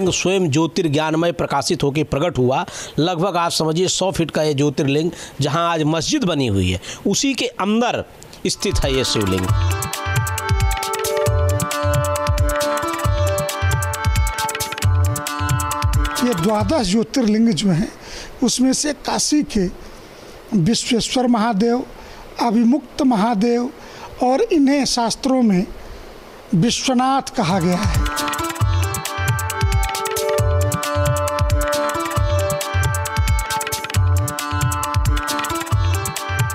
ज्योतिर्लिंग स्वयं ज्योतिर्ज्ञानमय प्रकाशित होकर प्रकट हुआ। लगभग आप समझिए 100 फीट का ये ज्योतिर्लिंग, जहां आज मस्जिद बनी हुई है, उसी के अंदर स्थित है ये शिवलिंग। ये 12 ज्योतिर्लिंग जो हैं उसमें से काशी के विश्वेश्वर महादेव, अभिमुक्त महादेव और इन्हें शास्त्रों में विश्वनाथ कहा गया है।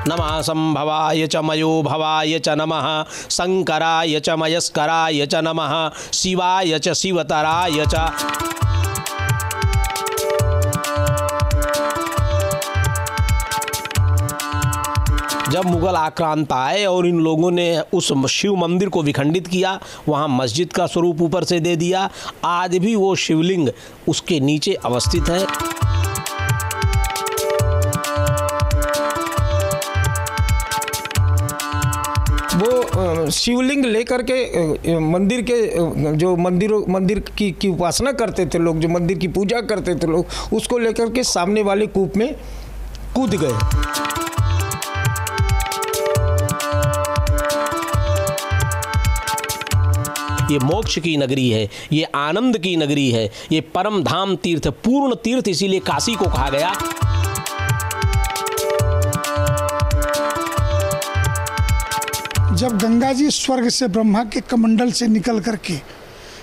नमः संभवाय च मयो भवाय च नमः, शंकराय च मयस्कराय च नमः, शिवाय च शिवतराय च। जब मुगल आक्रांत आए और इन लोगों ने उस शिव मंदिर को विखंडित किया, वहाँ मस्जिद का स्वरूप ऊपर से दे दिया। आज भी वो शिवलिंग उसके नीचे अवस्थित है। वो शिवलिंग लेकर के मंदिर के जो मंदिर की उपासना करते थे लोग, जो मंदिर की पूजा करते थे लोग, उसको लेकर के सामने वाले कूप में कूद गए। ये मोक्ष की नगरी है, ये आनंद की नगरी है, ये परम धाम तीर्थ, पूर्ण तीर्थ, इसीलिए काशी को कहा गया। जब गंगा जी स्वर्ग से ब्रह्मा के कमंडल से निकल करके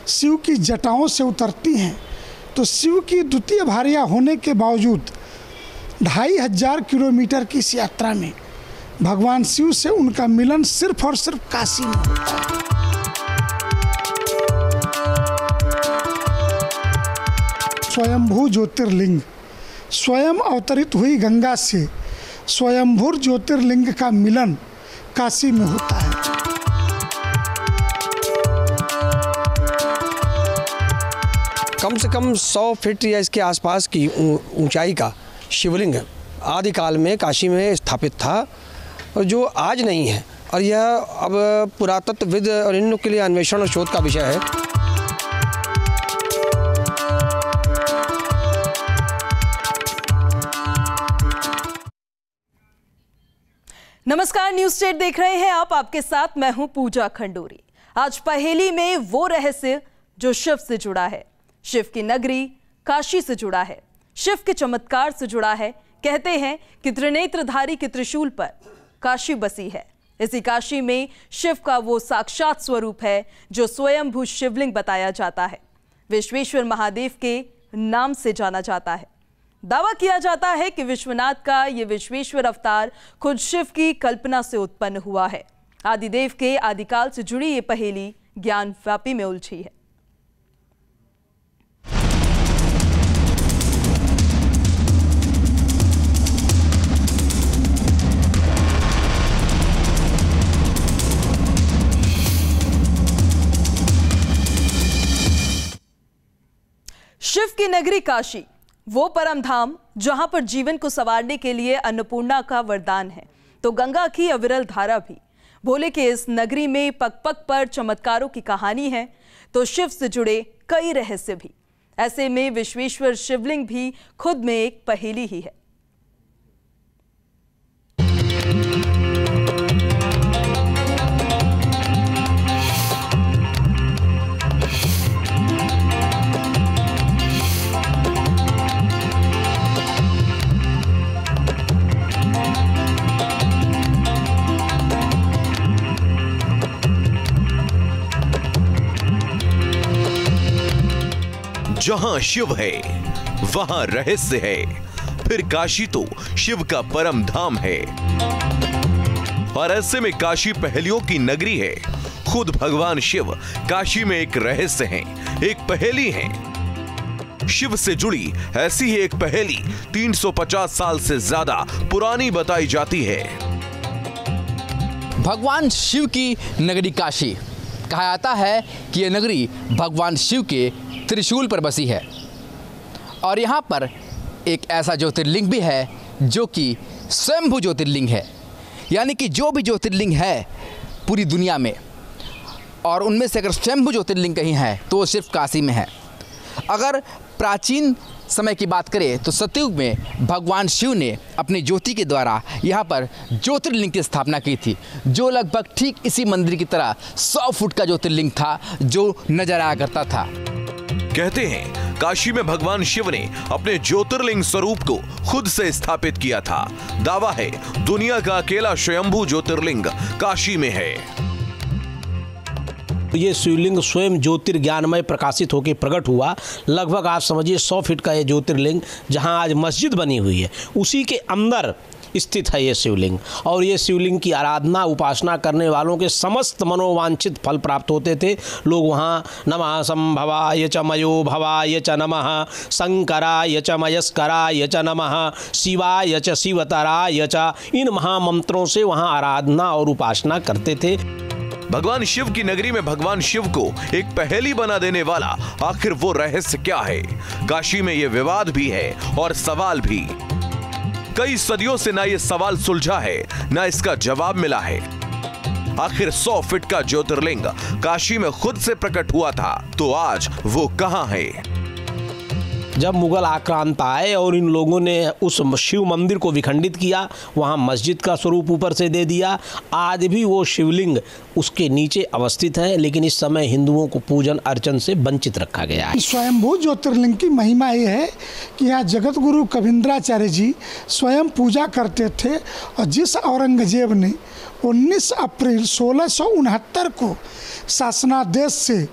शिव की जटाओं से उतरती हैं, तो शिव की द्वितीय भार्या होने के बावजूद 2500 किलोमीटर की इस यात्रा में भगवान शिव से उनका मिलन सिर्फ और सिर्फ काशी में होता है। स्वयंभू ज्योतिर्लिंग, स्वयं अवतरित हुई गंगा से स्वयंभू ज्योतिर्लिंग का मिलन काशी में होता है। कम से कम 100 फीट या इसके आसपास की ऊंचाई का शिवलिंग आदिकाल में काशी में स्थापित था, और जो आज नहीं है, और यह अब पुरातत्वविद और इन लोग के लिए अन्वेषण और शोध का विषय है। नमस्कार, न्यूज स्टेट देख रहे हैं आप, आपके साथ मैं हूं पूजा खंडूरी। आज पहेली में वो रहस्य जो शिव से जुड़ा है, शिव की नगरी काशी से जुड़ा है, शिव के चमत्कार से जुड़ा है। कहते हैं कि त्रिनेत्रधारी के त्रिशूल पर काशी बसी है। इसी काशी में शिव का वो साक्षात स्वरूप है जो स्वयंभू शिवलिंग बताया जाता है, विश्वेश्वर महादेव के नाम से जाना जाता है। दावा किया जाता है कि विश्वनाथ का ये विश्वेश्वर अवतार खुद शिव की कल्पना से उत्पन्न हुआ है। आदिदेव के आदिकाल से जुड़ी ये पहेली ज्ञान व्यापी में उलझी है। शिव की नगरी काशी, वो परम धाम जहां पर जीवन को संवारने के लिए अन्नपूर्णा का वरदान है, तो गंगा की अविरल धारा भी। भोले के इस नगरी में पग पग पर चमत्कारों की कहानी है, तो शिव से जुड़े कई रहस्य भी। ऐसे में विश्वेश्वर शिवलिंग भी खुद में एक पहेली ही है। जहां शिव है वहां रहस्य है, फिर काशी तो शिव का परम धाम है। और ऐसे में काशी पहेलियों की नगरी है। खुद भगवान शिव काशी में एक रहस्य हैं, एक पहेली हैं। शिव से जुड़ी ऐसी ही एक पहेली 350 साल से ज्यादा पुरानी बताई जाती है। भगवान शिव की नगरी काशी, कहा जाता है कि यह नगरी भगवान शिव के त्रिशूल पर बसी है। और यहाँ पर एक ऐसा ज्योतिर्लिंग भी है जो कि स्वयंभू ज्योतिर्लिंग है, यानी कि जो भी ज्योतिर्लिंग है पूरी दुनिया में, और उनमें से अगर स्वयंभू ज्योतिर्लिंग कहीं है तो वो सिर्फ काशी में है। अगर प्राचीन समय की बात करें तो सतयुग में भगवान शिव ने अपनी ज्योति के द्वारा यहाँ पर ज्योतिर्लिंग की स्थापना की थी, जो लगभग ठीक इसी मंदिर की तरह 100 फुट का ज्योतिर्लिंग था जो नजर आया करता था। कहते हैं काशी में भगवान शिव ने अपने ज्योतिर्लिंग स्वरूप को खुद से स्थापित किया था। दावा है दुनिया का अकेला स्वयंभू ज्योतिर्लिंग काशी में है। ये शिवलिंग स्वयं ज्योतिर्ज्ञानमय प्रकाशित होकर प्रकट हुआ। लगभग आप समझिए 100 फीट का ये ज्योतिर्लिंग, जहां आज मस्जिद बनी हुई है, उसी के अंदर स्थित है ये शिवलिंग। और ये शिवलिंग की आराधना उपासना करने वालों के समस्त मनोवांछित फल प्राप्त होते थे। लोग वहाँ नमः संभवाय च मयो भवाय च नमः शंकराय च मयस्कराय च नमः शिवाय च शिवतराय च, इन महामंत्रों से वहाँ आराधना और उपासना करते थे। भगवान शिव की नगरी में भगवान शिव को एक पहेली बना देने वाला आखिर वो रहस्य क्या है? काशी में ये विवाद भी है और सवाल भी। कई सदियों से ना ये सवाल सुलझा है, ना इसका जवाब मिला है। आखिर 100 फीट का ज्योतिर्लिंग काशी में खुद से प्रकट हुआ था, तो आज वो कहां है? जब मुगल आक्रांत आए और इन लोगों ने उस शिव मंदिर को विखंडित किया, वहाँ मस्जिद का स्वरूप ऊपर से दे दिया। आज भी वो शिवलिंग उसके नीचे अवस्थित है, लेकिन इस समय हिंदुओं को पूजन अर्चन से वंचित रखा गया है। स्वयंभू ज्योतिर्लिंग की महिमा ये है कि यहाँ जगत गुरु कविंद्राचार्य जी स्वयं पूजा करते थे। और जिस औरंगजेब ने 19 अप्रैल 1669 को शासनादेश से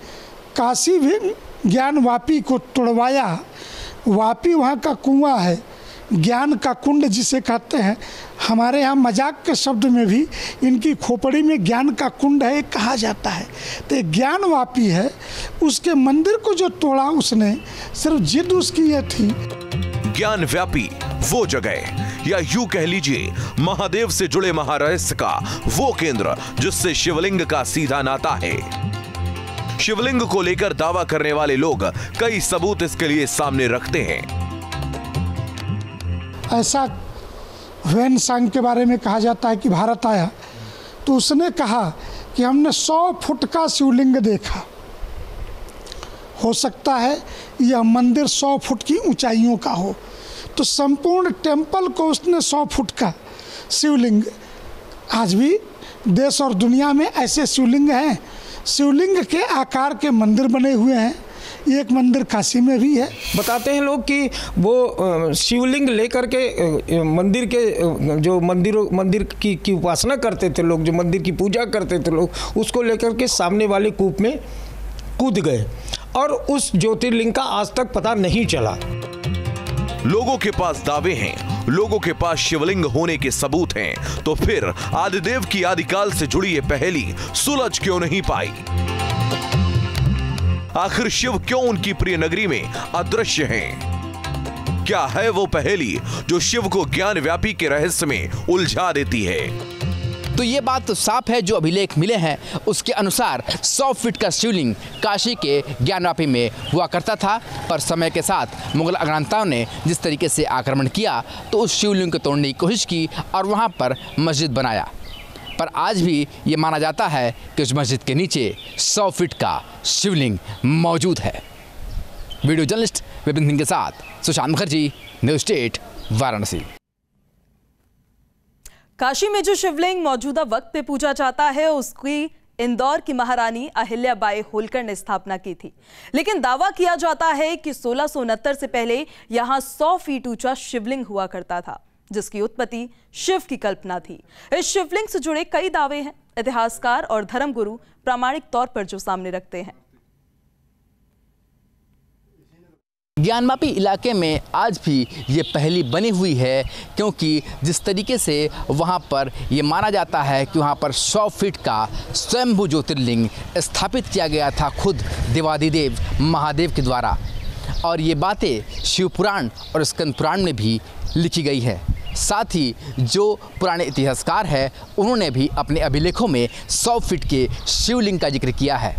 काशी भी ज्ञान वापी को तोड़वाया, वापी वहाँ का कुआं है, ज्ञान का कुंड जिसे कहते हैं। हमारे यहाँ मजाक के शब्द में भी इनकी खोपड़ी में ज्ञान का कुंड है कहा जाता है। तो ये ज्ञान वापी है, उसके मंदिर को जो तोड़ा उसने, सिर्फ जिद उसकी ये थी। ज्ञान व्यापी वो जगह, या यूं कह लीजिए महादेव से जुड़े महारहस्य का वो केंद्र जिससे शिवलिंग का सीधा नाता है। शिवलिंग को लेकर दावा करने वाले लोग कई सबूत इसके लिए सामने रखते हैं। ऐसा वेन सांग के बारे में कहा जाता है कि भारत आया तो उसने कहा कि हमने 100 फुट का शिवलिंग देखा। हो सकता है यह मंदिर 100 फुट की ऊंचाइयों का हो। तो संपूर्ण टेम्पल को उसने 100 फुट का शिवलिंग, आज भी देश और दुनिया में ऐसे शिवलिंग हैं, शिवलिंग के आकार के मंदिर बने हुए हैं। एक मंदिर काशी में भी है। बताते हैं लोग कि वो शिवलिंग लेकर के मंदिर के जो मंदिर की उपासना करते थे लोग, जो मंदिर की पूजा करते थे लोग, उसको लेकर के सामने वाले कूप में कूद गए और उस ज्योतिर्लिंग का आज तक पता नहीं चला। लोगों के पास दावे हैं, लोगों के पास शिवलिंग होने के सबूत हैं, तो फिर आदिदेव की आदिकाल से जुड़ी ये पहेली सुलझ क्यों नहीं पाई? आखिर शिव क्यों उनकी प्रिय नगरी में अदृश्य हैं? क्या है वो पहेली जो शिव को ज्ञान व्यापी के रहस्य में उलझा देती है? तो ये बात तो साफ है, जो अभिलेख मिले हैं उसके अनुसार 100 फीट का शिवलिंग काशी के ज्ञानवापी में हुआ करता था। पर समय के साथ मुगल आक्रांताओं ने जिस तरीके से आक्रमण किया तो उस शिवलिंग को तोड़ने की कोशिश की और वहाँ पर मस्जिद बनाया। पर आज भी ये माना जाता है कि उस मस्जिद के नीचे 100 फीट का शिवलिंग मौजूद है। वीडियो जर्नलिस्ट विपिन सिंह के साथ सुशांत मुखर्जी, न्यूज़ स्टेट, वाराणसी। काशी में जो शिवलिंग मौजूदा वक्त पे पूजा जाता है उसकी इंदौर की महारानी अहिल्याबाई होलकर ने स्थापना की थी। लेकिन दावा किया जाता है कि 1669 से पहले यहां 100 फीट ऊंचा शिवलिंग हुआ करता था, जिसकी उत्पत्ति शिव की कल्पना थी। इस शिवलिंग से जुड़े कई दावे हैं, इतिहासकार और धर्मगुरु प्रामाणिक तौर पर जो सामने रखते हैं। ज्ञानवापी इलाके में आज भी ये पहेली बनी हुई है, क्योंकि जिस तरीके से वहाँ पर ये माना जाता है कि वहाँ पर 100 फीट का स्वयंभू ज्योतिर्लिंग स्थापित किया गया था खुद देवादिदेव महादेव के द्वारा। और ये बातें शिव पुराण और स्कंद पुराण में भी लिखी गई है। साथ ही जो पुराने इतिहासकार हैं उन्होंने भी अपने अभिलेखों में 100 फीट के शिवलिंग का जिक्र किया है।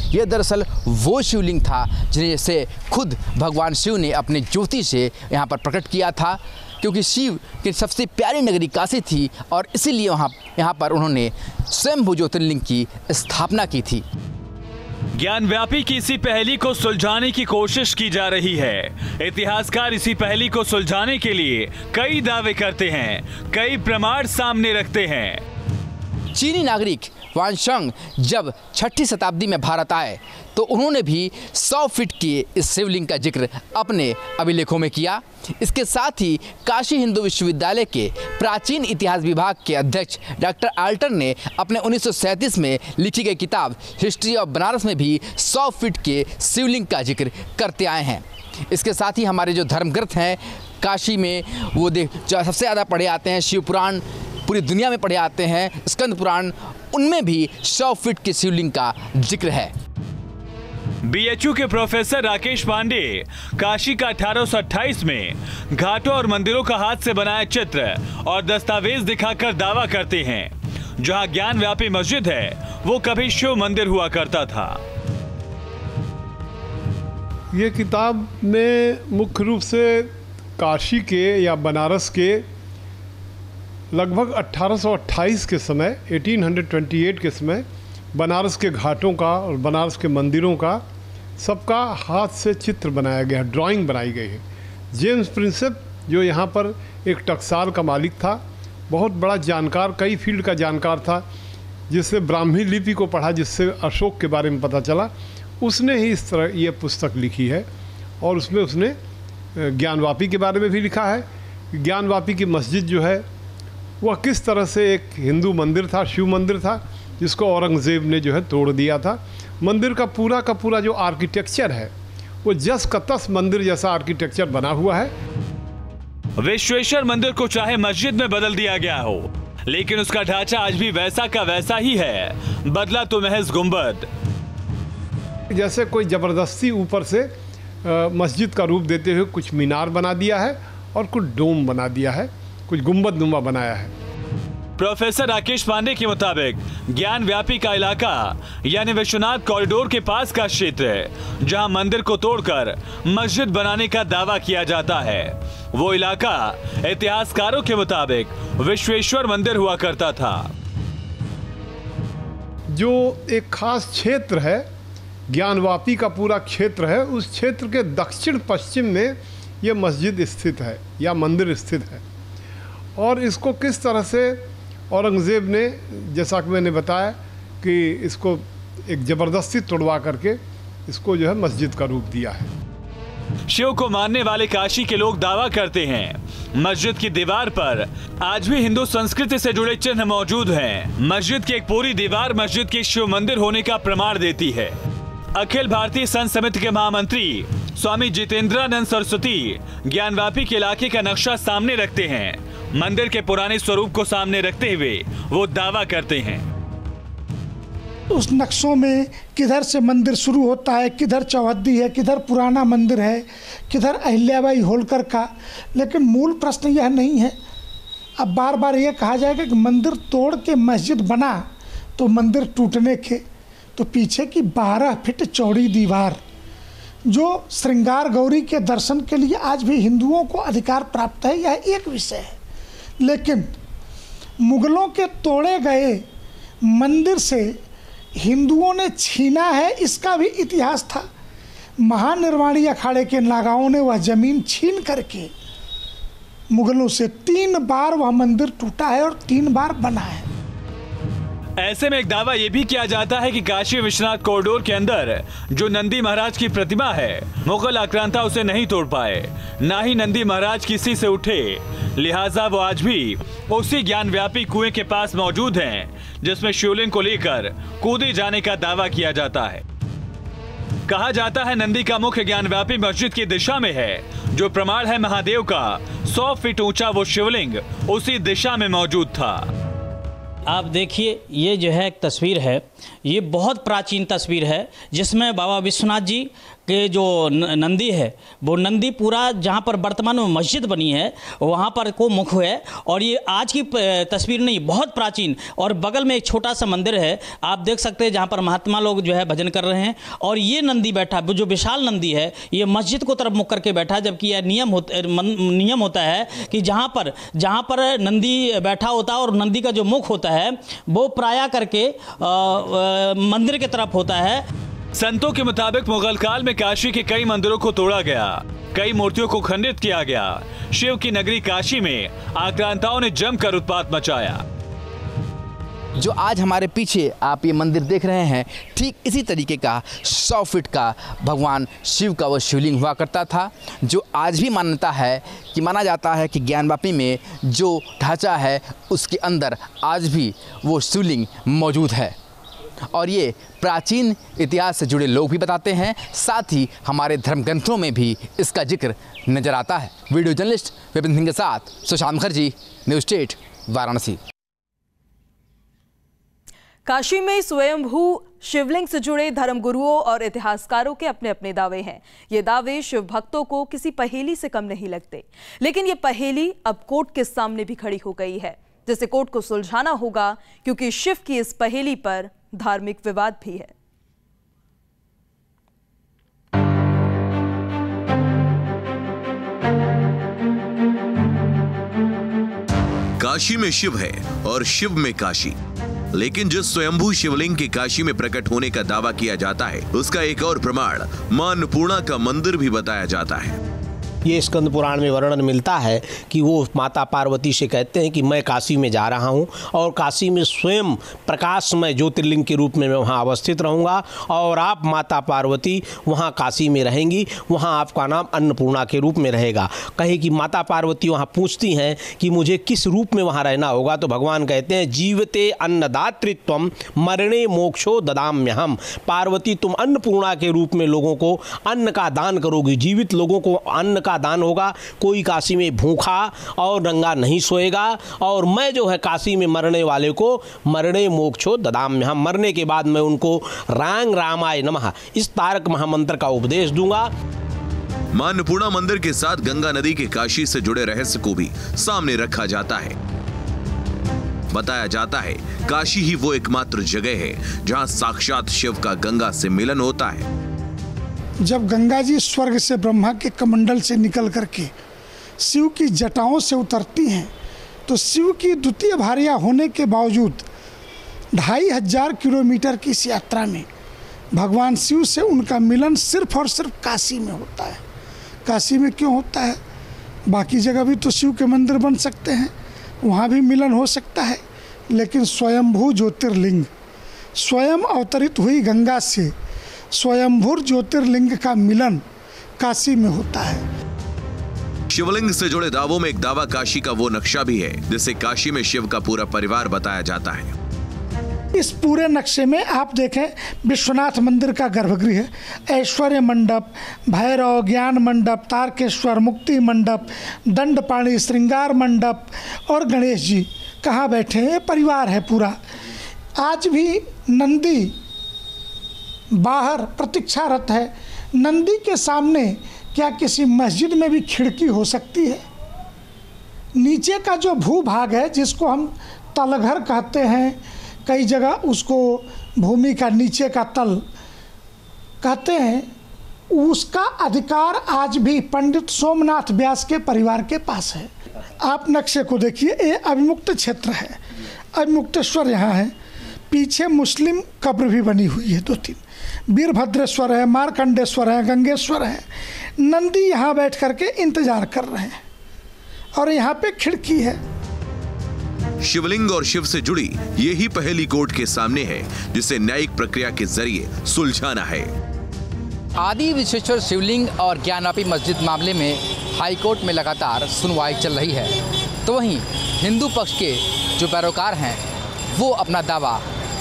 यह दरअसल वो शिवलिंग था जिन्हें से खुद भगवान शिव ने अपने ज्योति से यहाँ पर प्रकट किया था, क्योंकि शिव की सबसे प्यारी नगरी काशी थी और इसीलिए यहाँ पर उन्होंने स्वयंभू ज्योतिर्लिंग की स्थापना की थी। ज्ञानव्यापी की इसी पहेली को सुलझाने की कोशिश की जा रही है। इतिहासकार इसी पहेली को सुलझाने के लिए कई दावे करते हैं, कई प्रमाण सामने रखते हैं। चीनी नागरिक वानशंग जब 6ठी शताब्दी में भारत आए तो उन्होंने भी 100 फीट की इस शिवलिंग का जिक्र अपने अभिलेखों में किया। इसके साथ ही काशी हिंदू विश्वविद्यालय के प्राचीन इतिहास विभाग के अध्यक्ष डॉक्टर आल्टर ने अपने 1937 में लिखी गई किताब हिस्ट्री ऑफ बनारस में भी 100 फीट के शिवलिंग का जिक्र करते आए हैं। इसके साथ ही हमारे जो धर्म ग्रंथ हैं काशी में वो जो सबसे ज़्यादा पढ़े आते हैं, शिव पुराण पूरी दुनिया में पढ़े आते हैं, स्कंद पुराण, उनमें भी 100 फीट के शिवलिंग का जिक्र है। बीएचयू के प्रोफेसर राकेश पांडे काशी का 1828 में घाटों और मंदिरों का हाथ से बनाया चित्र और दस्तावेज दिखाकर दावा करते हैं जहां ज्ञानव्यापी मस्जिद है वो कभी शिव मंदिर हुआ करता था। ये किताब में मुख्य रूप से काशी के या बनारस के लगभग 1828 के समय 1828 के समय बनारस के घाटों का और बनारस के मंदिरों का सबका हाथ से चित्र बनाया गया, ड्राइंग बनाई गई है। जेम्स प्रिंसेप जो यहाँ पर एक टकसाल का मालिक था, बहुत बड़ा जानकार, कई फील्ड का जानकार था, जिसने ब्राह्मी लिपि को पढ़ा, जिससे अशोक के बारे में पता चला, उसने ही इस तरह ये पुस्तक लिखी है। और उसमें उसने ज्ञानवापी के बारे में भी लिखा है। ज्ञानवापी की मस्जिद जो है वह किस तरह से एक हिंदू मंदिर था, शिव मंदिर था, जिसको औरंगज़ेब ने जो है तोड़ दिया था। मंदिर का पूरा जो आर्किटेक्चर है वो जस का तस मंदिर जैसा आर्किटेक्चर बना हुआ है। विश्वेश्वर मंदिर को चाहे मस्जिद में बदल दिया गया हो, लेकिन उसका ढांचा आज भी वैसा का वैसा ही है, बदला तो महज गुंबद। जैसे कोई ज़बरदस्ती ऊपर से मस्जिद का रूप देते हुए कुछ मीनार बना दिया है और कुछ डोम बना दिया है, कुछ गुंबद नुमा बनाया है। प्रोफेसर राकेश पांडे के मुताबिक ज्ञानव्यापी का इलाका यानी विश्वनाथ कॉरिडोर के पास का क्षेत्र है जहां मंदिर को तोड़कर मस्जिद बनाने का दावा किया जाता है। वो इलाका इतिहासकारों के मुताबिक विश्वेश्वर मंदिर हुआ करता था। जो एक खास क्षेत्र है, ज्ञानवापी का पूरा क्षेत्र है, उस क्षेत्र के दक्षिण पश्चिम में यह मस्जिद स्थित है या मंदिर स्थित है। और इसको किस तरह से औरंगज़ेब ने, जैसा कि मैंने बताया कि इसको एक ज़बरदस्ती तोड़वा करके इसको जो है मस्जिद का रूप दिया है। शिव को मानने वाले काशी के लोग दावा करते हैं मस्जिद की दीवार पर आज भी हिंदू संस्कृति से जुड़े चिन्ह मौजूद हैं। मस्जिद की एक पूरी दीवार मस्जिद के शिव मंदिर होने का प्रमाण देती है। अखिल भारतीय संत समिति के महामंत्री स्वामी जितेंद्रानंद सरस्वती ज्ञानवापी के इलाके का नक्शा सामने रखते हैं। मंदिर के पुराने स्वरूप को सामने रखते हुए वो दावा करते हैं उस नक्शों में किधर से मंदिर शुरू होता है, किधर चौहद्दी है, किधर पुराना मंदिर है, किधर अहिल्याबाई होलकर का। लेकिन मूल प्रश्न यह नहीं है। अब बार बार ये कहा जाएगा कि मंदिर तोड़ के मस्जिद बना तो मंदिर टूटने के, तो पीछे की 12 फीट चौड़ी दीवार जो श्रृंगार गौरी के दर्शन के लिए आज भी हिंदुओं को अधिकार प्राप्त है, यह एक विषय है। लेकिन मुगलों के तोड़े गए मंदिर से हिंदुओं ने छीना है, इसका भी इतिहास था। महानिर्वाणी अखाड़े के नागाओं ने वह जमीन छीन करके मुगलों से 3 बार वह मंदिर टूटा है और 3 बार बना है। ऐसे में एक दावा यह भी किया जाता है कि काशी विश्वनाथ कॉरिडोर के अंदर जो नंदी महाराज की प्रतिमा है, मुगल आक्रांता उसे नहीं तोड़ पाए, ना ही नंदी महाराज किसी से उठे, लिहाजा वो आज भी उसी ज्ञानव्यापी कुएं के पास मौजूद हैं, जिसमें शिवलिंग को लेकर कूदे जाने का दावा किया जाता है। कहा जाता है नंदी का मुख्य ज्ञानव्यापी मस्जिद की दिशा में है, जो प्रमाण है महादेव का 100 फीट ऊंचा वो शिवलिंग उसी दिशा में मौजूद था। आप देखिए, ये जो है एक तस्वीर है, ये बहुत प्राचीन तस्वीर है, जिसमें बाबा विश्वनाथ जी के जो नंदी है, वो नंदी पूरा जहाँ पर वर्तमान में मस्जिद बनी है वहाँ पर को मुख है। और ये आज की तस्वीर नहीं, बहुत प्राचीन। और बगल में एक छोटा सा मंदिर है, आप देख सकते हैं, जहाँ पर महात्मा लोग जो है भजन कर रहे हैं। और ये नंदी बैठा, जो विशाल नंदी है, ये मस्जिद को तरफ मुख करके बैठा, जबकि यह नियम होता है कि जहाँ पर नंदी बैठा होता है और नंदी का जो मुख होता है वो प्राय करके मंदिर की तरफ होता है। संतों के मुताबिक मुगल काल में काशी के कई मंदिरों को तोड़ा गया, कई मूर्तियों को खंडित किया गया। शिव की नगरी काशी में आक्रांताओं ने जमकर उत्पात मचाया। जो आज हमारे पीछे आप ये मंदिर देख रहे हैं, ठीक इसी तरीके का 100 फीट का भगवान शिव का वो शिवलिंग हुआ करता था, जो आज भी माना जाता है कि ज्ञानवापी में जो ढांचा है उसके अंदर आज भी वो शिवलिंग मौजूद है। और ये प्राचीन इतिहास से जुड़े लोग भी बताते हैं, साथ ही हमारे धर्म ग्रंथों में भी इसका जिक्र नजर आता है। वीडियो जर्नलिस्ट विपिन सिंह के साथ सुशांत मुखर्जी, न्यूज़ स्टेट, वाराणसी। काशी में स्वयंभू शिवलिंग से जुड़े धर्मगुरुओं और इतिहासकारों के अपने अपने दावे हैं। ये दावे शिव भक्तों को किसी पहेली से कम नहीं लगते, लेकिन ये पहेली अब कोर्ट के सामने भी खड़ी हो गई है, जिसे कोर्ट को सुलझाना होगा, क्योंकि शिव की इस पहेली पर धार्मिक विवाद भी है। काशी में शिव है और शिव में काशी, लेकिन जिस स्वयंभू शिवलिंग के काशी में प्रकट होने का दावा किया जाता है, उसका एक और प्रमाण मां अन्नपूर्णा का मंदिर भी बताया जाता है। ये स्कंद पुराण में वर्णन मिलता है कि वो माता पार्वती से कहते हैं कि मैं काशी में जा रहा हूँ और काशी में स्वयं प्रकाशमय ज्योतिर्लिंग के रूप में मैं वहाँ अवस्थित रहूँगा और आप माता पार्वती वहाँ काशी में रहेंगी, वहाँ आपका नाम अन्नपूर्णा के रूप में रहेगा। कहे कि माता पार्वती वहाँ पूछती हैं कि मुझे किस रूप में वहाँ रहना होगा, तो भगवान कहते हैं जीवते अन्नदातृत्वम मरणे मोक्षो ददाम्यहम। पार्वती तुम अन्नपूर्णा के रूप में लोगों को अन्न का दान करोगी, जीवित लोगों को अन्न का दान होगा, कोई काशी में भूखा और नंगा नहीं सोएगा, और मैं जो है काशी में मरने वाले को मरणे मोक्षो ददाम्यहम, मरने के बाद मैं उनको रांग रामाय नमः इस तारक महामंत्र का उपदेश दूंगा। मां अन्नपूर्णा मंदिर के साथ गंगा नदी के काशी से जुड़े रहस्य को भी सामने रखा जाता है। बताया जाता है काशी ही वो एकमात्र जगह है जहां साक्षात शिव का गंगा से मिलन होता है। जब गंगा जी स्वर्ग से ब्रह्मा के कमंडल से निकल करके शिव की जटाओं से उतरती हैं, तो शिव की द्वितीय भार्या होने के बावजूद 2500 किलोमीटर की इस यात्रा में भगवान शिव से उनका मिलन सिर्फ और सिर्फ काशी में होता है। काशी में क्यों होता है? बाकी जगह भी तो शिव के मंदिर बन सकते हैं, वहाँ भी मिलन हो सकता है, लेकिन स्वयंभू ज्योतिर्लिंग, स्वयं अवतरित हुई गंगा से स्वयंभू ज्योतिर्लिंग का मिलन काशी में होता है। शिवलिंग से जुड़े दावों में एक दावा काशी का वो नक्शा भी है जिसे काशी में शिव का पूरा परिवार बताया जाता है। इस पूरे नक्शे में आप देखें, विश्वनाथ मंदिर का गर्भगृह, ऐश्वर्य मंडप, भैरव ज्ञान मंडप, तारकेश्वर मुक्ति मंडप, दंडपाणी श्रृंगार मंडप और गणेश जी कहाँ बैठे हैं, ये परिवार है पूरा। आज भी नंदी बाहर प्रतीक्षारत है। नंदी के सामने क्या किसी मस्जिद में भी खिड़की हो सकती है? नीचे का जो भूभाग है, जिसको हम तलघर कहते हैं, कई जगह उसको भूमि का नीचे का तल कहते हैं, उसका अधिकार आज भी पंडित सोमनाथ व्यास के परिवार के पास है। आप नक्शे को देखिए, ये अविमुक्त क्षेत्र है, अविमुक्तेश्वर यहाँ है, पीछे मुस्लिम कब्र भी बनी हुई है 2-3, वीरभद्रेश्वर है, मार्कंडेश्वर है, गंगेश्वर है। नंदी यहाँ बैठ करके इंतजार कर रहे हैं और यहाँ पे खिड़की है। शिवलिंग और शिव से जुड़ी यही पहेली कोर्ट के सामने है, जिसे न्यायिक प्रक्रिया के जरिए सुलझाना है। आदि विश्वेश्वर शिवलिंग और ज्ञानवापी मस्जिद मामले में हाईकोर्ट में लगातार सुनवाई चल रही है, तो वहीं हिंदू पक्ष के जो पैरोकार हैं वो अपना दावा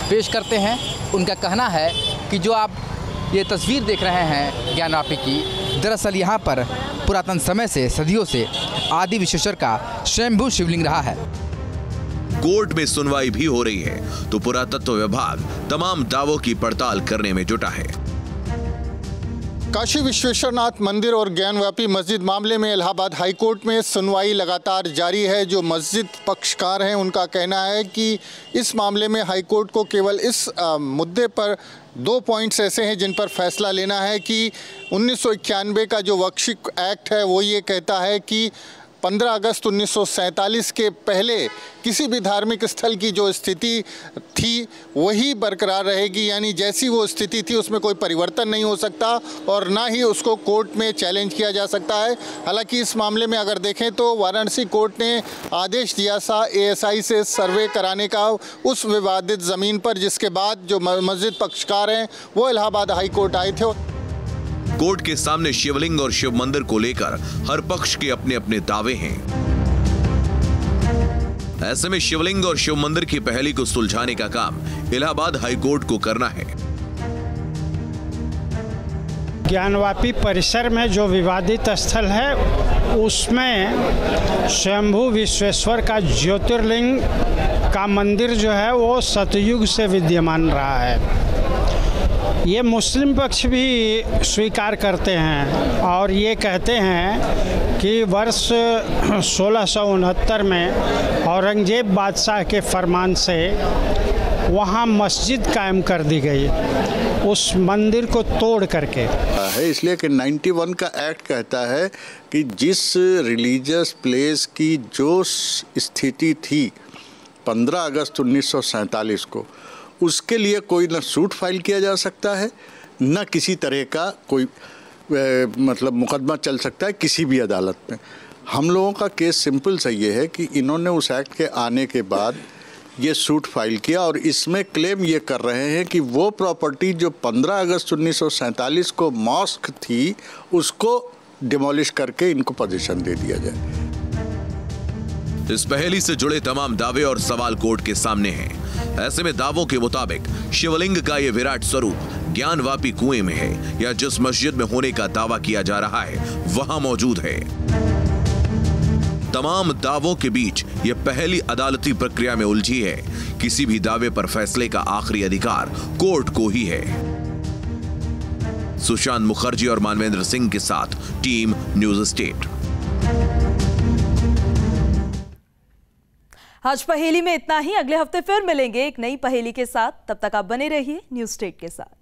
पेश करते हैं। उनका कहना है कि जो आप ये तस्वीर देख रहे हैं ज्ञानवापी की, दरअसल यहाँ पर पुरातन समय से, सदियों से आदि विश्वेश्वर का स्वयंभू शिवलिंग रहा है। कोर्ट में सुनवाई भी हो रही है तो पुरातत्व विभाग तमाम दावों की पड़ताल करने में जुटा है। काशी विश्वेश्वरनाथ मंदिर और ज्ञानवापी मस्जिद मामले में इलाहाबाद हाईकोर्ट में सुनवाई लगातार जारी है। जो मस्जिद पक्षकार हैं उनका कहना है कि इस मामले में हाईकोर्ट को केवल इस मुद्दे पर 2 पॉइंट्स ऐसे हैं जिन पर फैसला लेना है कि 1991 का जो वक्फ एक्ट है वो ये कहता है कि 15 अगस्त 1947 के पहले किसी भी धार्मिक स्थल की जो स्थिति थी वही बरकरार रहेगी, यानी जैसी वो स्थिति थी उसमें कोई परिवर्तन नहीं हो सकता और ना ही उसको कोर्ट में चैलेंज किया जा सकता है। हालांकि इस मामले में अगर देखें तो वाराणसी कोर्ट ने आदेश दिया था ASI से सर्वे कराने का उस विवादित ज़मीन पर, जिसके बाद जो मस्जिद पक्षकार हैं वो इलाहाबाद हाई कोर्ट आए थे। कोर्ट के सामने शिवलिंग और शिव मंदिर को लेकर हर पक्ष के अपने अपने दावे हैं। ऐसे में शिवलिंग और शिव मंदिर की पहेली को सुलझाने का काम इलाहाबाद हाई कोर्ट को करना है। ज्ञानवापी परिसर में जो विवादित स्थल है उसमें स्वयंभू विश्वेश्वर का ज्योतिर्लिंग का मंदिर जो है वो सतयुग से विद्यमान रहा है। ये मुस्लिम पक्ष भी स्वीकार करते हैं और ये कहते हैं कि वर्ष 1669 में औरंगजेब बादशाह के फरमान से वहाँ मस्जिद कायम कर दी गई उस मंदिर को तोड़ करके है। इसलिए कि 91 का एक्ट कहता है कि जिस रिलीजियस प्लेस की जो स्थिति थी 15 अगस्त 1947 को, उसके लिए कोई न सूट फाइल किया जा सकता है न किसी तरह का कोई मतलब मुकदमा चल सकता है किसी भी अदालत में। हम लोगों का केस सिंपल सा ये है कि इन्होंने उस एक्ट के आने के बाद ये सूट फाइल किया और इसमें क्लेम ये कर रहे हैं कि वो प्रॉपर्टी जो 15 अगस्त 1947 को मॉस्क थी उसको डिमोलिश करके इनको पोजीशन दे दिया जाए। इस पहेली से जुड़े तमाम दावे और सवाल कोर्ट के सामने हैं। ऐसे में दावों के मुताबिक शिवलिंग का ये विराट स्वरूप ज्ञानवापी कुएं में है या जिस मस्जिद में होने का दावा किया जा रहा है वहां मौजूद है। तमाम दावों के बीच यह पहली अदालती प्रक्रिया में उलझी है। किसी भी दावे पर फैसले का आखिरी अधिकार कोर्ट को ही है। सुशांत मुखर्जी और मानवेंद्र सिंह के साथ टीम न्यूज स्टेट। आज पहेली में इतना ही। अगले हफ्ते फिर मिलेंगे एक नई पहेली के साथ। तब तक आप बने रहिए न्यूज स्टेट के साथ।